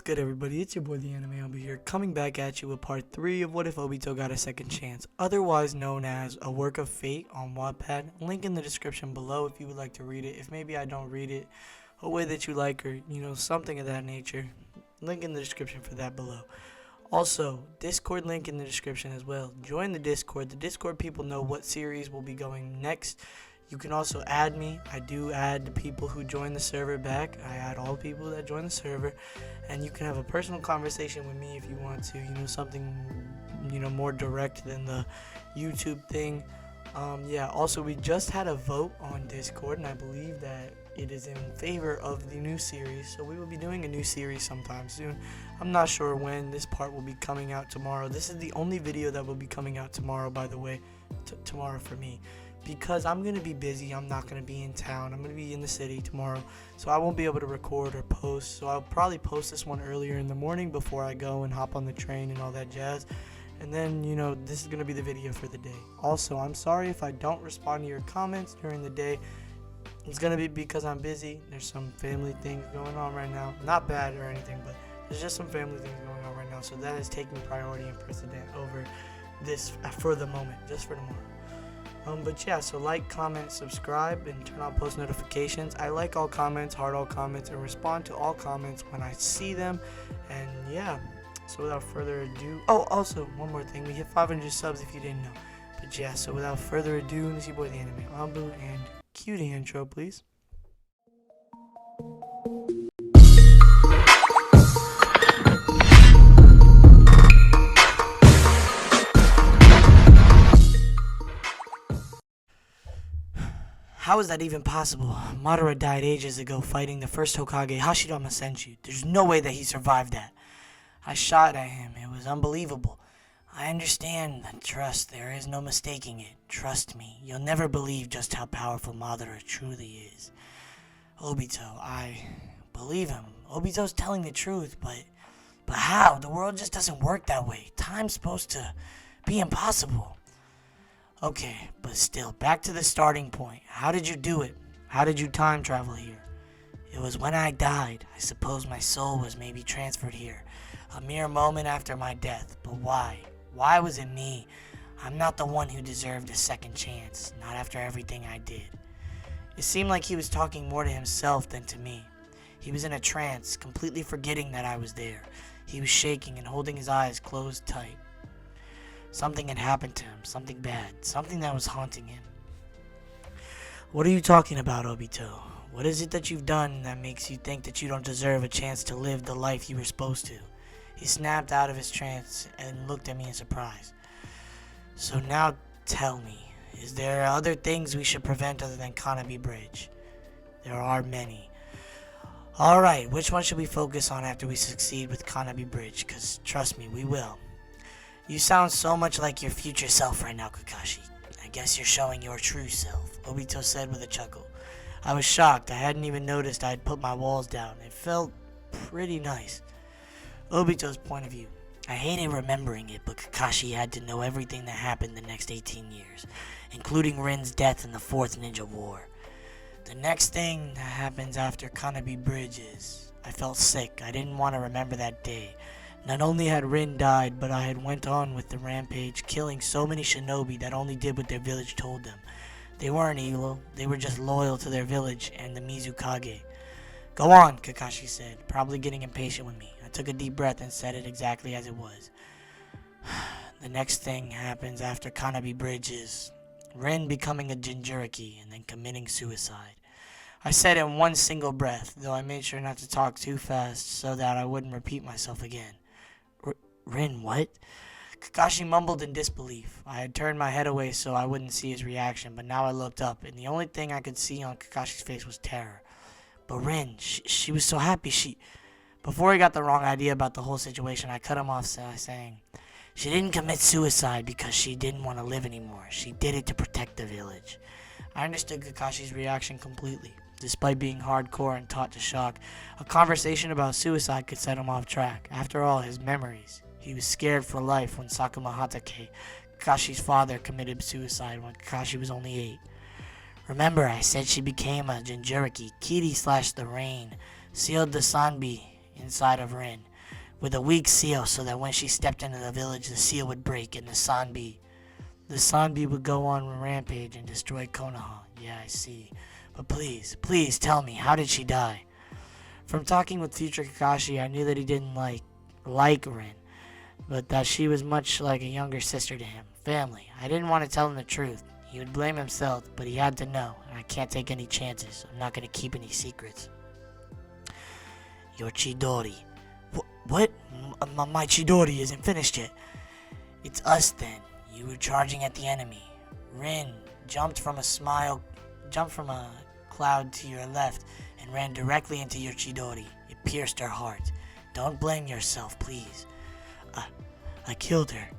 Good everybody, it's your boy the Anime Obito here, coming back at you with part 3 of What If Obito Got a Second Chance, otherwise known as A Work of Fate on Wattpad. Link in the description below if you would like to read it. If maybe I don't read it a way that you like, or something of that nature, link in the description for that below. Also, Discord link in the description as well. Join the Discord. The Discord people know what series will be going next. You can also add me. I do add the people who join the server back. I add all the people that join the server. And you can have a personal conversation with me if you want to. Something, more direct than the YouTube thing. Also, we just had a vote on Discord, and I believe that it is in favor of the new series. So we will be doing a new series sometime soon. I'm not sure when. This part will be coming out tomorrow. This is the only video that will be coming out tomorrow, by the way. Tomorrow for me. Because I'm going to be busy. I'm not going to be in town. I'm going to be in the city tomorrow. So I won't be able to record or post. So I'll probably post this one earlier in the morning before I go and hop on the train and all that jazz. And then, this is going to be the video for the day. Also, I'm sorry if I don't respond to your comments during the day. It's going to be because I'm busy. There's some family things going on right now. Not bad or anything, but there's just some family things going on right now. So that is taking priority and precedent over this for the moment, just for tomorrow. So like, comment, subscribe, and turn on post notifications. I like all comments, heart all comments, and respond to all comments when I see them. And so without further ado, also one more thing, we hit 500 subs if you didn't know. But so without further ado, this is your boy the Anime Obito, and cue the intro, please. How is that even possible? Madara died ages ago fighting the first Hokage, Hashirama Senshi. There's no way that he survived that. I shot at him. It was unbelievable. I understand that trust. There is no mistaking it. Trust me. You'll never believe just how powerful Madara truly is. Obito, I believe him. Obito's telling the truth, but how? The world just doesn't work that way. Time's supposed to be impossible. Okay, but still, back to the starting point. How did you do it? How did you time travel here? It was when I died. I suppose my soul was maybe transferred here. A mere moment after my death. But why? Why was it me? I'm not the one who deserved a second chance. Not after everything I did. It seemed like he was talking more to himself than to me. He was in a trance, completely forgetting that I was there. He was shaking and holding his eyes closed tight. Something had happened to him, something bad, something that was haunting him. What are you talking about, Obito? What is it that you've done that makes you think that you don't deserve a chance to live the life you were supposed to? He snapped out of his trance and looked at me in surprise. So now tell me, is there other things we should prevent other than Kanabi Bridge? There are many. Alright, which one should we focus on after we succeed with Kanabi Bridge? Because trust me, we will. You sound so much like your future self right now, Kakashi. I guess you're showing your true self, Obito said with a chuckle. I was shocked. I hadn't even noticed I had put my walls down. It felt pretty nice. Obito's point of view. I hated remembering it, but Kakashi had to know everything that happened the next 18 years, including Rin's death in the 4th Ninja War. The next thing that happens after Kanabi Bridge is, I felt sick. I didn't want to remember that day. Not only had Rin died, but I had went on with the rampage, killing so many shinobi that only did what their village told them. They weren't evil, they were just loyal to their village and the Mizukage. Go on, Kakashi said, probably getting impatient with me. I took a deep breath and said it exactly as it was. The next thing happens after Kanabi Bridge is Rin becoming a Jinchuriki and then committing suicide. I said it in one single breath, though I made sure not to talk too fast so that I wouldn't repeat myself again. Rin, what? Kakashi mumbled in disbelief. I had turned my head away so I wouldn't see his reaction, but now I looked up, and the only thing I could see on Kakashi's face was terror. But Rin, she was so happy, Before he got the wrong idea about the whole situation, I cut him off saying, she didn't commit suicide because she didn't want to live anymore. She did it to protect the village. I understood Kakashi's reaction completely. Despite being hardcore and taught to shock, a conversation about suicide could set him off track. After all, his memories. He was scared for life when Sakuma Hatake, Kakashi's father, committed suicide when Kakashi was only 8. Remember, I said she became a Jinchuriki. Kiri / the Rain sealed the Sanbi inside of Rin. with a weak seal so that when she stepped into the village, the seal would break and the Sanbi would go on a rampage and destroy Konoha. Yeah, I see. But please tell me, how did she die? From talking with future Kakashi, I knew that he didn't like Rin, but that she was much like a younger sister to him. Family. I didn't want to tell him the truth. He would blame himself, but he had to know, and I can't take any chances. I'm not going to keep any secrets. Your Chidori. What? My Chidori isn't finished yet. It's us then. You were charging at the enemy. Rin jumped from a cloud to your left and ran directly into your Chidori. It pierced her heart. Don't blame yourself, please. I killed her.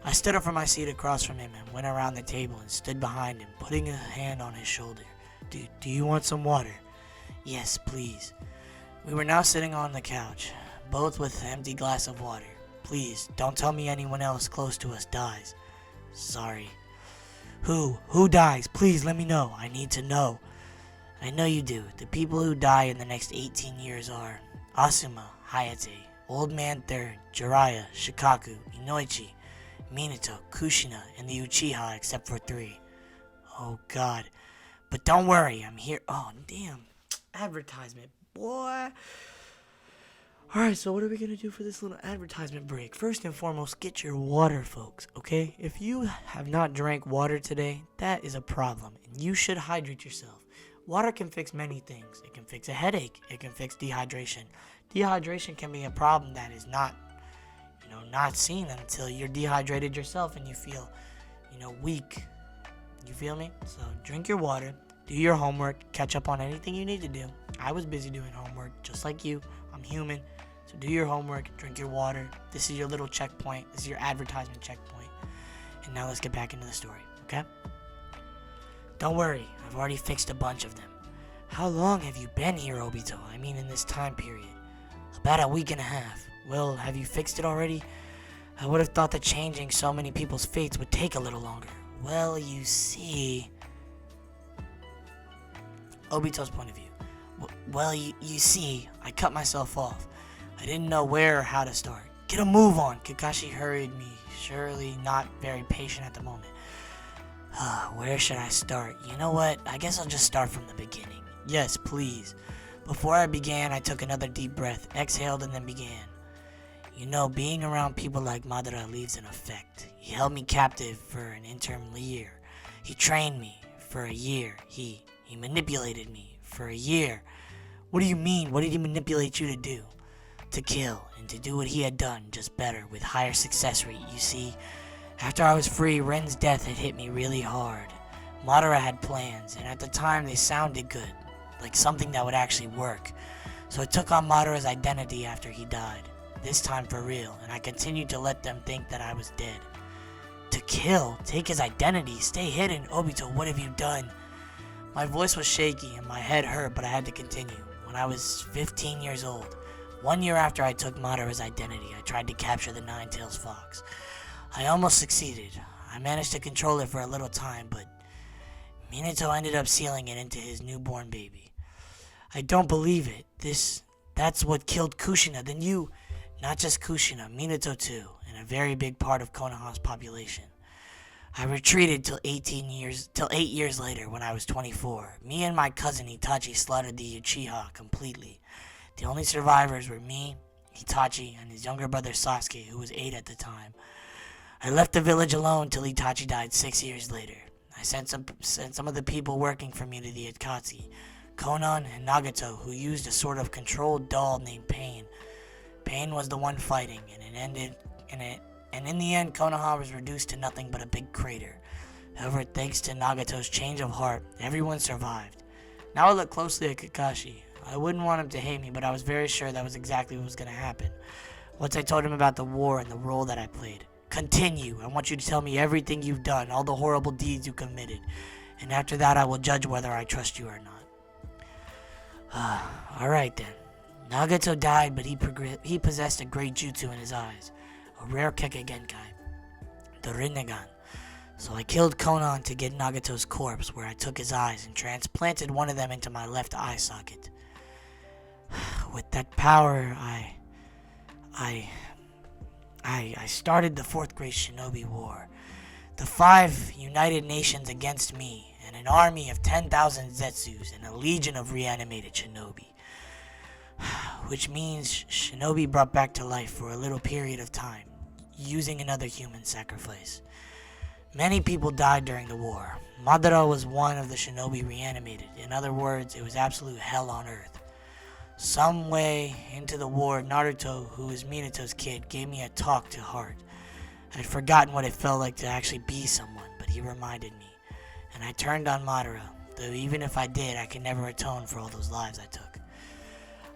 I stood up from my seat across from him and went around the table and stood behind him, putting a hand on his shoulder. Do you want some water? Yes, please. We were now sitting on the couch, both with an empty glass of water. Please, don't tell me anyone else close to us dies. Sorry. Who dies? Please let me know. I need to know. I know you do. The people who die in the next 18 years are Asuma, Hayate, Old Man Third, Jiraiya, Shikaku, Inoichi, Minato, Kushina, and the Uchiha except for 3. Oh god. But don't worry, I'm here. Oh damn. Advertisement, boy. Alright, so what are we gonna do for this little advertisement break? First and foremost, get your water, folks, okay? If you have not drank water today, that is a problem, and you should hydrate yourself. Water can fix many things. It can fix a headache. It can fix dehydration. Dehydration can be a problem that is not seen until you're dehydrated yourself and you feel, weak. You feel me? So drink your water, do your homework, catch up on anything you need to do. I was busy doing homework, just like you. I'm human. So do your homework, drink your water. This is your little checkpoint. This is your advertisement checkpoint. And now let's get back into the story, okay? Don't worry, I've already fixed a bunch of them. How long have you been here, Obito? I mean in this time period. About a week and a half. Well, have you fixed it already? I would have thought that changing so many people's fates would take a little longer. Well, you see... Obito's point of view. Well, you see, I cut myself off. I didn't know where or how to start. Get a move on. Kakashi hurried me, surely not very patient at the moment. Where should I start? You know what? I guess I'll just start from the beginning. Yes, please. Before I began, I took another deep breath, exhaled, and then began. Being around people like Madara leaves an effect. He held me captive for an interim year. He trained me for a year. He manipulated me for a year. What do you mean? What did he manipulate you to do? To kill, and to do what he had done, just better, with higher success rate, you see. After I was free, Ren's death had hit me really hard. Madara had plans, and at the time they sounded good, like something that would actually work. So I took on Madara's identity after he died, this time for real, and I continued to let them think that I was dead. To kill, take his identity, stay hidden. Obito, what have you done? My voice was shaky and my head hurt, but I had to continue. When I was 15 years old, 1 year after I took Madara's identity, I tried to capture the Nine-Tails Fox. I almost succeeded. I managed to control it for a little time, but Minato ended up sealing it into his newborn baby. I don't believe it. That's what killed Kushina. Then you, not just Kushina, Minato too, and a very big part of Konoha's population. I retreated till 8 years later when I was 24. Me and my cousin Itachi slaughtered the Uchiha completely. The only survivors were me, Itachi, and his younger brother Sasuke, who was 8 at the time. I left the village alone till Itachi died 6 years later. I sent some of the people working for me to the Akatsuki, Konan and Nagato, who used a sort of controlled doll named Pain. Pain was the one fighting, and in the end, Konoha was reduced to nothing but a big crater. However, thanks to Nagato's change of heart, everyone survived. Now I look closely at Kakashi. I wouldn't want him to hate me, but I was very sure that was exactly what was going to happen. Once I told him about the war and the role that I played. Continue. I want you to tell me everything you've done, all the horrible deeds you committed. And after that, I will judge whether I trust you or not. Alright then. Nagato died, but he possessed a great jutsu in his eyes. A rare Kekkei Genkai. The Rinnegan. So I killed Konan to get Nagato's corpse, where I took his eyes and transplanted one of them into my left eye socket. With that power, I I started the 4th Great Shinobi War. The 5 united nations against me, and an army of 10,000 Zetsus and a legion of reanimated shinobi. Which means shinobi brought back to life for a little period of time, using another human sacrifice. Many people died during the war. Madara was one of the shinobi reanimated. In other words, it was absolute hell on earth. Some way into the war, Naruto, who is Minato's kid, gave me a talk to heart. I'd forgotten what it felt like to actually be someone, but he reminded me. And I turned on Madara, though even if I did, I could never atone for all those lives I took.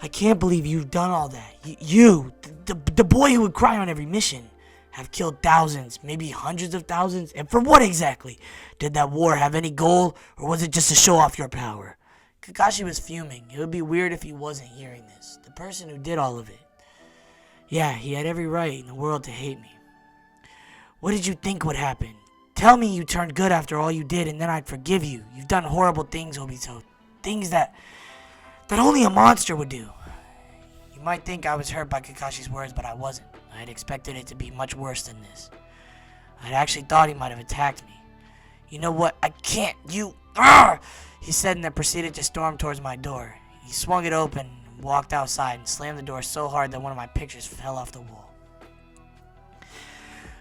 I can't believe you've done all that. The boy who would cry on every mission, have killed thousands, maybe hundreds of thousands, and for what exactly? Did that war have any goal, or was it just to show off your power? Kakashi was fuming. It would be weird if he wasn't hearing this. The person who did all of it. Yeah, he had every right in the world to hate me. What did you think would happen? Tell me you turned good after all you did, and then I'd forgive you. You've done horrible things, Obito. Things that only a monster would do. You might think I was hurt by Kakashi's words, but I wasn't. I had expected it to be much worse than this. I'd actually thought he might have attacked me. You know what? I can't. He said and then proceeded to storm towards my door. He swung it open, walked outside, and slammed the door so hard that one of my pictures fell off the wall.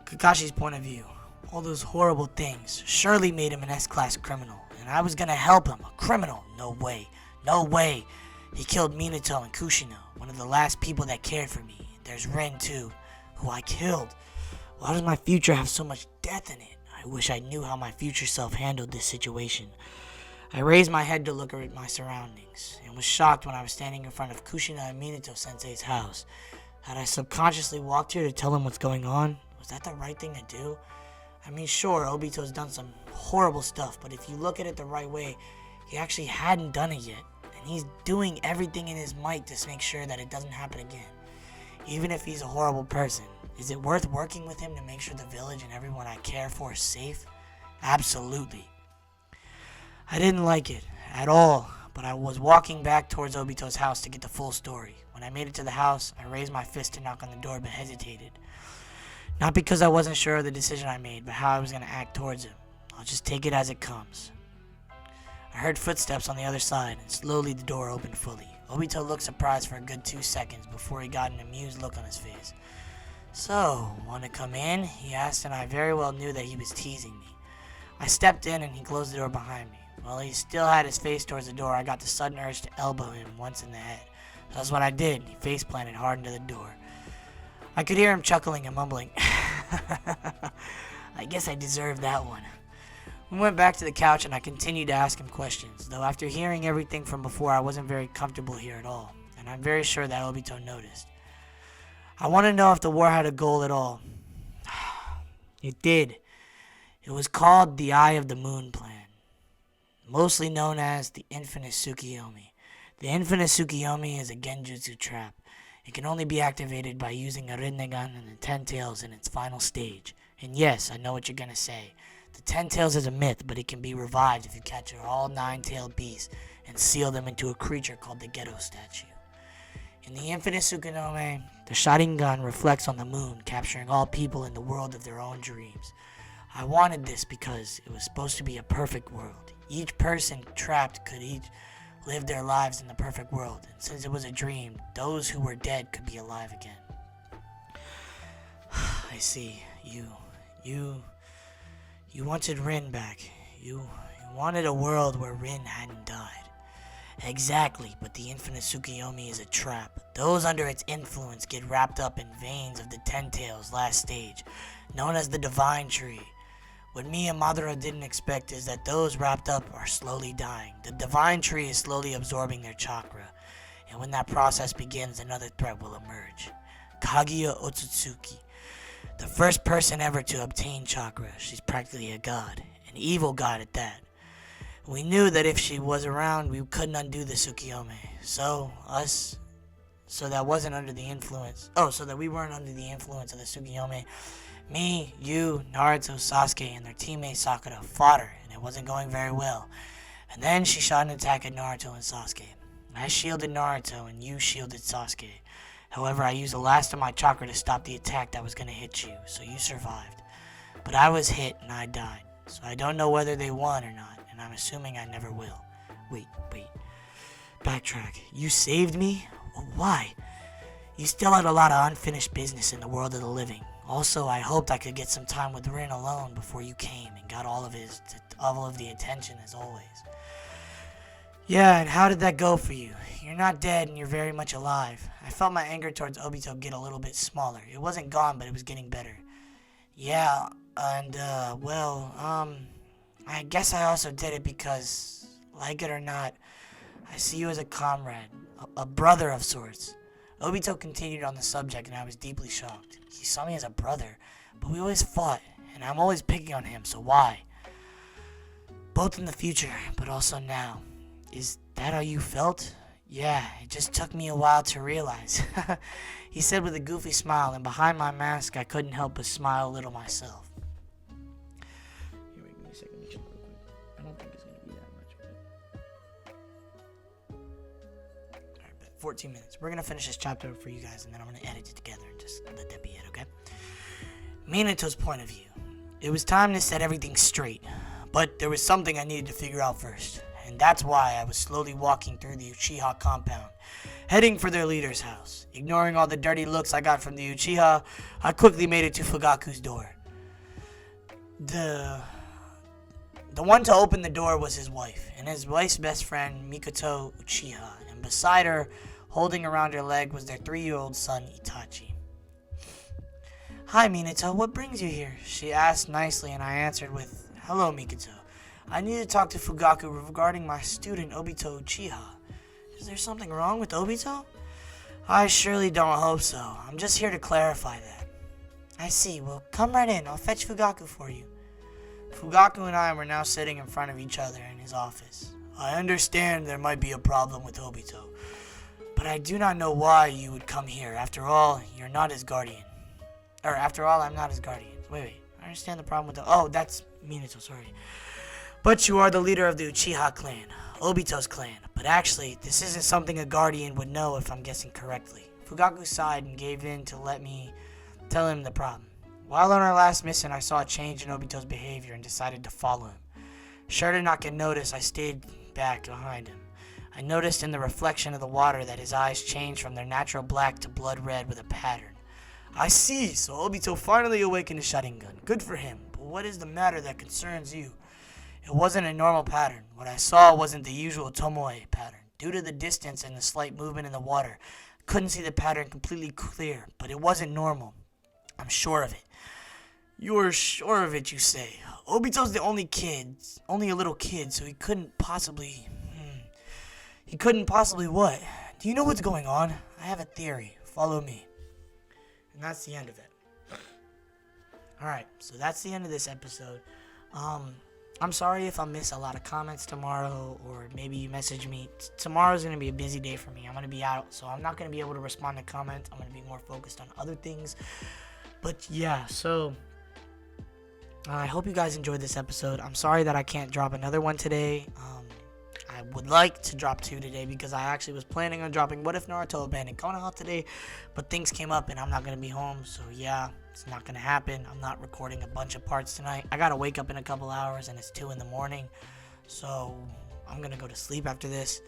Kakashi's point of view. All those horrible things surely made him an S-class criminal, and I was gonna help him. A criminal? No way. No way. He killed Minato and Kushina, one of the last people that cared for me. There's Rin too, who I killed. Why does my future have so much death in it? I wish I knew how my future self handled this situation. I raised my head to look at my surroundings, and was shocked when I was standing in front of Kushina and Minato-sensei's house. Had I subconsciously walked here to tell him what's going on? Was that the right thing to do? I mean, sure, Obito's done some horrible stuff, but if you look at it the right way, he actually hadn't done it yet, and he's doing everything in his might to make sure that it doesn't happen again. Even if he's a horrible person, is it worth working with him to make sure the village and everyone I care for is safe? Absolutely. I didn't like it at all, but I was walking back towards Obito's house to get the full story. When I made it to the house, I raised my fist to knock on the door but hesitated. Not because I wasn't sure of the decision I made, but how I was going to act towards him. I'll just take it as it comes. I heard footsteps on the other side, and slowly the door opened fully. Obito looked surprised for a good 2 seconds before he got an amused look on his face. So, want to come in? He asked, and I very well knew that he was teasing me. I stepped in, and he closed the door behind me. While he still had his face towards the door, I got the sudden urge to elbow him once in the head. That's what I did. He face planted hard into the door. I could hear him chuckling and mumbling. I guess I deserved that one. We went back to the couch and I continued to ask him questions, though after hearing everything from before I wasn't very comfortable here at all, and I'm very sure that Obito noticed. I want to know if the war had a goal at all. It did. It was called the Eye of the Moon Plan, mostly known as the Infinite Tsukiyomi. The Infinite Tsukiyomi is a genjutsu trap. It can only be activated by using a Rinnegan and the 10 tails in its final stage. And yes, I know what you're gonna say. The 10 tails is a myth, but it can be revived if you capture all 9-tailed beasts and seal them into a creature called the Ghetto Statue. In the Infinite Tsukuyomi, the Sharingan reflects on the moon, capturing all people in the world of their own dreams. I wanted this because it was supposed to be a perfect world. Each person trapped could live their lives in the perfect world, and since it was a dream, those who were dead could be alive again. I see. You wanted Rin back. You wanted a world where Rin hadn't died. Exactly, but the Infinite Tsukiyomi is a trap. Those under its influence get wrapped up in veins of the 10 tails last stage, known as the Divine Tree. What me and Madara didn't expect is that those wrapped up are slowly dying. The Divine Tree is slowly absorbing their chakra, and when that process begins, another threat will emerge. Kaguya Otsutsuki, the first person ever to obtain chakra. She's practically a god, an evil god at that. We knew that if she was around, we couldn't undo the Tsukiyomi. So that we weren't under the influence of the Tsukiyomi. Me, you, Naruto, Sasuke, and their teammate Sakura fought her, and it wasn't going very well. And then she shot an attack at Naruto and Sasuke. I shielded Naruto, and you shielded Sasuke. However, I used the last of my chakra to stop the attack that was going to hit you, so you survived. But I was hit and I died, so I don't know whether they won or not, and I'm assuming I never will. Wait. Backtrack. You saved me? Why? You still had a lot of unfinished business in the world of the living. Also, I hoped I could get some time with Rin alone before you came and got all of the attention as always. Yeah, and how did that go for you? You're not dead and you're very much alive. I felt my anger towards Obito get a little bit smaller. It wasn't gone, but it was getting better. Yeah, and, I guess I also did it because, like it or not, I see you as a comrade, a brother of sorts. Obito continued on the subject, and I was deeply shocked. He saw me as a brother, but we always fought, and I'm always picking on him, so why? Both in the future, but also now. Is that how you felt? Yeah, it just took me a while to realize. He said with a goofy smile, and behind my mask, I couldn't help but smile a little myself. Here, wait, give me a second. Let me check real quick. I don't think it's going to be that much. Alright, bet. 14 minutes. We're going to finish this chapter for you guys, and then I'm going to edit it together and just let that be it, okay? Minato's point of view. It was time to set everything straight, but there was something I needed to figure out first. And that's why I was slowly walking through the Uchiha compound, heading for their leader's house. Ignoring all the dirty looks I got from the Uchiha, I quickly made it to Fugaku's door. The one to open the door was his wife, and his wife's best friend, Mikoto Uchiha, and beside her, holding around her leg, was their 3-year-old son, Itachi. Hi, Minato, what brings you here? She asked nicely, and I answered with, Hello, Mikoto. I need to talk to Fugaku regarding my student, Obito Uchiha. Is there something wrong with Obito? I surely don't hope so. I'm just here to clarify that. I see. Well, come right in. I'll fetch Fugaku for you. Fugaku and I were now sitting in front of each other in his office. I understand there might be a problem with Obito, but I do not know why you would come here. After all, you're not his guardian. After all, I'm not his guardian. Wait. I understand the problem with the... Oh, that's Minato, sorry. But you are the leader of the Uchiha clan, Obito's clan. But actually, this isn't something a guardian would know if I'm guessing correctly. Fugaku sighed and gave in to let me tell him the problem. While on our last mission, I saw a change in Obito's behavior and decided to follow him. Sure to not get noticed, I stayed back behind him. I noticed in the reflection of the water that his eyes changed from their natural black to blood red with a pattern. I see, so Obito finally awakened his Sharingan. Good for him, but what is the matter that concerns you? It wasn't a normal pattern. What I saw wasn't the usual Tomoe pattern. Due to the distance and the slight movement in the water, I couldn't see the pattern completely clear, but it wasn't normal. I'm sure of it. You're sure of it, you say? Obito's the only a little kid, so he couldn't possibly... He couldn't possibly what? Do you know what's going on? I have a theory. Follow me. And that's the end of it. Alright, so that's the end of this episode. I'm sorry if I miss a lot of comments tomorrow, or maybe you message me. Tomorrow's going to be a busy day for me. I'm going to be out, so I'm not going to be able to respond to comments. I'm going to be more focused on other things. But yeah, so I hope you guys enjoyed this episode. I'm sorry that I can't drop another one today. I would like to drop 2 today because I actually was planning on dropping What If Naruto Abandoned Konoha today, but things came up and I'm not going to be home, so yeah, it's not going to happen. I'm not recording a bunch of parts tonight. I got to wake up in a couple hours and it's 2 in the morning, so I'm going to go to sleep after this.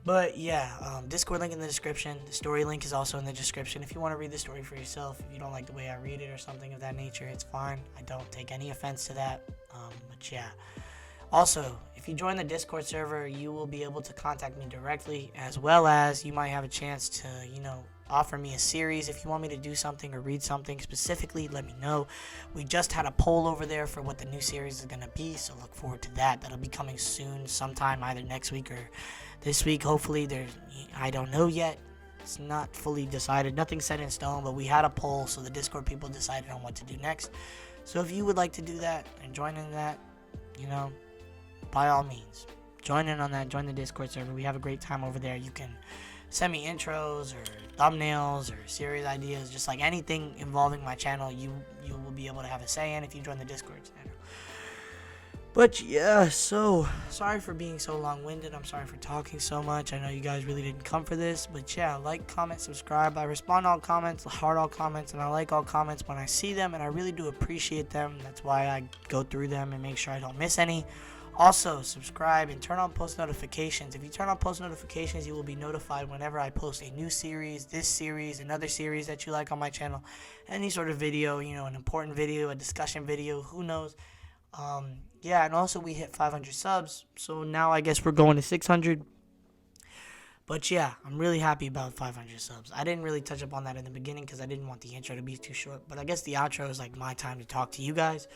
But yeah, Discord link in the description. The story link is also in the description. If you want to read the story for yourself, if you don't like the way I read it or something of that nature, it's fine. I don't take any offense to that, but yeah. Also, if you join the Discord server, you will be able to contact me directly, as well as you might have a chance to, offer me a series. If you want me to do something or read something specifically, let me know. We just had a poll over there for what the new series is going to be, so look forward to that. That'll be coming soon, sometime either next week or this week. Hopefully, I don't know yet. It's not fully decided. Nothing's set in stone, but we had a poll, so the Discord people decided on what to do next. So if you would like to do that and join in that, by all means, join in on that. Join the Discord server. We have a great time over there. You can send me intros or thumbnails or series ideas, just like anything involving my channel. You will be able to have a say in if you join the Discord channel. But yeah, so sorry for being so long-winded. I'm sorry for talking so much. I know you guys really didn't come for this, but yeah, like, comment, subscribe. I respond to all comments, heart all comments, and I like all comments when I see them, and I really do appreciate them. That's why I go through them and make sure I don't miss any. Also, subscribe and turn on post notifications. If you turn on post notifications, you will be notified whenever I post a new series, this series, another series that you like on my channel, any sort of video, an important video, a discussion video, who knows. Yeah, and also we hit 500 subs, so now I guess we're going to 600. But yeah, I'm really happy about 500 subs. I didn't really touch up on that in the beginning because I didn't want the intro to be too short, but I guess the outro is like my time to talk to you guys.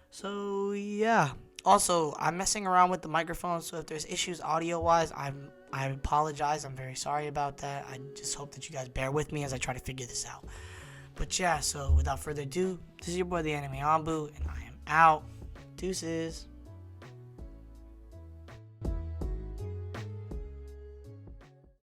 So yeah. Also, I'm messing around with the microphone, so if there's issues audio-wise, I apologize. I'm very sorry about that. I just hope that you guys bear with me as I try to figure this out. But yeah, so without further ado, this is your boy, the Anime Ambu, and I am out. Deuces.